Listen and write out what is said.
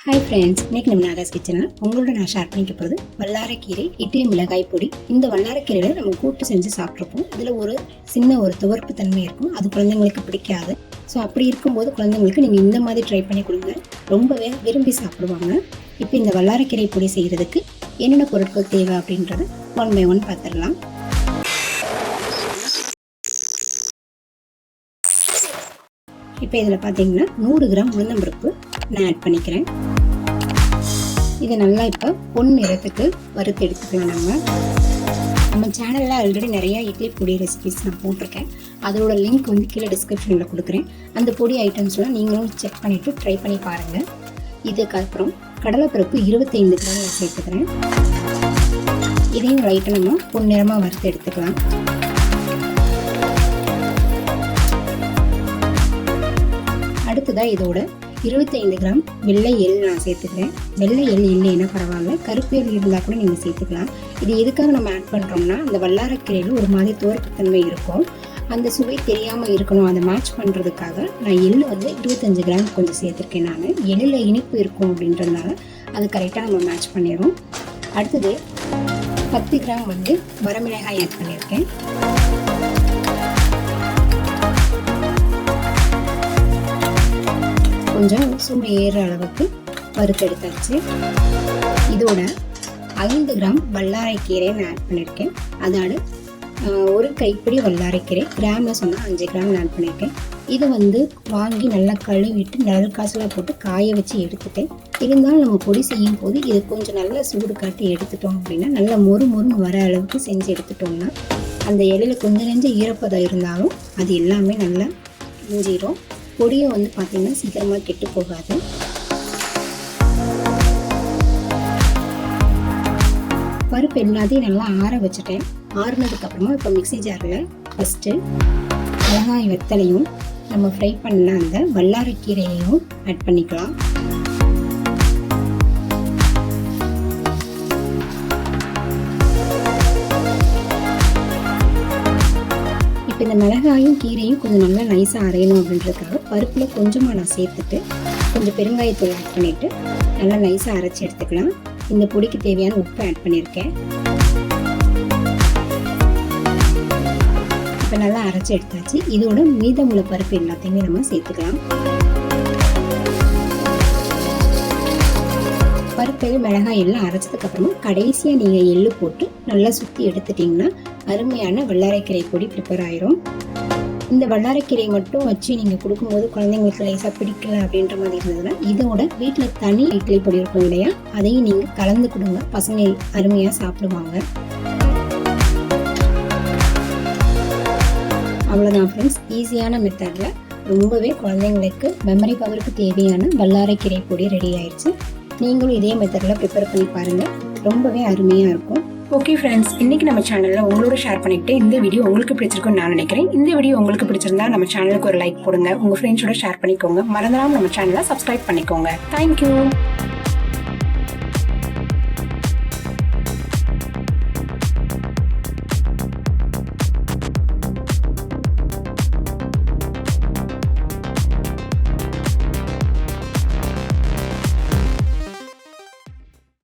Hi friends, இன்னைக்கு நம்ம நாகாஸ் கிச்சனில் உங்களோட நான் ஷேர் பண்ணிக்க போகிறது வல்லாரை கீரை இட்லி மிளகாய் பொடி. இந்த வல்லாரை கீரையில் நம்ம கூட்டு செஞ்சு சாப்பிட்ருப்போம். இதில் ஒரு சின்ன துவர்ப்பு தன்மை இருக்கும், அது குழந்தைங்களுக்கு பிடிக்காது. ஸோ அப்படி இருக்கும்போது குழந்தைங்களுக்கு நீங்கள் இந்த மாதிரி ட்ரை பண்ணி கொடுங்க, ரொம்பவே விரும்பி சாப்பிடுவாங்க. இப்போ இந்த வல்லாரை கீரை பொடி செய்கிறதுக்கு என்னென்ன பொருட்கள் தேவை அப்படின்றத ஒன் பை ஒன் பார்த்துடலாம். இப்போ இதில் பார்த்தீங்கன்னா 100 கிராம் உளுந்தம்பருப்பு நான் ஆட் பண்ணிக்கிறேன். இதை நல்லா இப்போ பொன் நிறத்துக்கு வறுத்து எடுத்துக்கலாம். நம்ம சேனலில் ஆல்ரெடி நிறையா இட்லி பொடி ரெசிபிஸ் நான் போட்டிருக்கேன். அதோட லிங்க் கீழே டிஸ்கிரிப்ஷனில் கொடுக்குறேன். அந்த பொடி ஐட்டம்ஸ்லாம் நீங்களும் செக் பண்ணிவிட்டு ட்ரை பண்ணி பாருங்கள். இதுக்கப்புறம் கடலைப்பருப்பு 25 கிராம் நான் சேர்த்துக்கிறேன். இதையும் லைட்டாக நம்ம பொன்னிறமாக வறுத்து எடுத்துக்கலாம். அடுத்ததாக இதோட 25 கிராம் வெள்ளை எள் நான் சேர்த்துக்கிறேன். வெள்ளை எள் இல்லைன்னா பரவாயில்ல, கருப்பு எள் இருந்தால் கூட நீங்கள் சேர்த்துக்கலாம். இது எதுக்காக நம்ம ஆட் பண்ணுறோம்னா, அந்த வல்லாரக்கீரையில் ஒரு மாதிரி துவர்ப்புத்தன்மை இருக்கும், அந்த சுவை தெரியாமல் இருக்கணும், அதை மேட்ச் பண்ணுறதுக்காக நான் எள் 25 கிராம் கொஞ்சம் சேர்த்துருக்கேன். நான் எள்ளில் இனிப்பு இருக்கும் அப்படின்றதுனால அது கரெக்டாக நம்ம மேட்ச் பண்ணிடுறோம். அடுத்தது 10 கிராம் வரமிளகாய் ஆட் பண்ணியிருக்கேன். கொஞ்சம் சூடு ஏறுற அளவுக்கு வறுத்தெடுத்தாச்சு. இதோட 5 கிராம் வல்லாரைக்கீரை நான் ஆட் பண்ணியிருக்கேன். அதோட ஒரு கைப்பிடி வல்லாரைக்கீரை, கிராமில் சொன்னால் 5 கிராம் நான் ஆட் பண்ணியிருக்கேன். இதை வாங்கி நல்லா கழுவிட்டு நல்ல காசில் போட்டு காய வச்சு எடுத்துட்டேன். இருந்தாலும் நம்ம பொடி செய்யும் போது இது கொஞ்சம் நல்லா சூடு காட்டி எடுத்துட்டோம் அப்படின்னா நல்லா மொறுன்னு வர அளவுக்கு செஞ்சு எடுத்துட்டோம்னா அந்த இலையில் கொஞ்சம் நெஞ்சம் ஈரப்பதம் இருந்தாலும் அது எல்லாமே நல்லா இஞ்சிடும். பொடியை பார்த்தீங்கன்னா சீக்கிரமாக கெட்டு போகாது. பருப்பு எல்லாத்தையும் நல்லா ஆற வச்சுட்டேன். ஆறுனதுக்கப்புறமா இப்போ மிக்ஸி ஜாரில் ஃபஸ்ட்டு மிளகாய் வெத்தலையும் நம்ம ஃப்ரை பண்ண அந்த வல்லாரைக்கீரையையும் ஆட் பண்ணிக்கலாம். இப்போ இந்த மிளகாயும் கீரையும் கொஞ்சம் நல்லா நைஸாக அரையணும் அப்படின்றதுக்காக பருப்பில் கொஞ்சமாக நான் சேர்த்துட்டு கொஞ்சம் பெருங்காயத்தூள் ஆட் பண்ணிவிட்டு நல்லா நைஸாக அரைச்சி எடுத்துக்கலாம். இந்த பொடிக்கு தேவையான உப்பு ஆட் பண்ணியிருக்கேன். இப்போ நல்லா அரைச்சி எடுத்தாச்சு. இதோட மீதமுள்ள பருப்பு எல்லாத்தையுமே நம்ம சேர்த்துக்கலாம். பருப்பு மிளகாய் எல்லாம் அரைச்சதுக்கப்புறமா கடைசியாக நீங்கள் எள்ளு போட்டு நல்லா சுற்றி எடுத்துட்டிங்கன்னா அருமையான வல்லாரைக்கீரை பொடி ப்ரிப்பேர் ஆயிரும். இந்த வல்லாரைக்கீரை மட்டும் வச்சு நீங்கள் கொடுக்கும்போது குழந்தைங்களுக்கு லேசாக பிடிக்கல அப்படின்ற மாதிரி இருந்ததுன்னா இதோட வீட்டில் தனி இட்லி பொடி இருக்கும் இல்லையா, அதையும் நீங்கள் கலந்து கொடுங்க. பசங்க அருமையாக சாப்பிடுவாங்க. அவ்வளோதான் ஃப்ரெண்ட்ஸ், ஈஸியான மெத்தடில் ரொம்பவே குழந்தைங்களுக்கு மெமரி பவருக்கு தேவையான வல்லாரைக்கீரை பொடி ரெடி ஆயிடுச்சு. நீங்களும் இதே மெத்தடில் ப்ரிப்பேர் பண்ணி பாருங்கள், ரொம்பவே அருமையாக இருக்கும். ஓகே ஃப்ரெண்ட்ஸ், இன்னைக்கு நம்ம சேனலில் உங்களோட ஷேர் பண்ணிக்கிட்டு இந்த வீடியோ உங்களுக்கு பிடிச்சிருக்குன்னு நான் நினைக்கிறேன். இந்த வீடியோ உங்களுக்கு பிடிச்சிருந்தா நம்ம சேனலுக்கு ஒரு லைக் போடுங்க, உங்கள் ஃப்ரெண்ட்ஸோட ஷேர் பண்ணிக்கோங்க. மறந்துடாமல் நம்ம சேனலை சப்ஸ்கிரைப் பண்ணிக்கோங்க. தேங்க்யூ.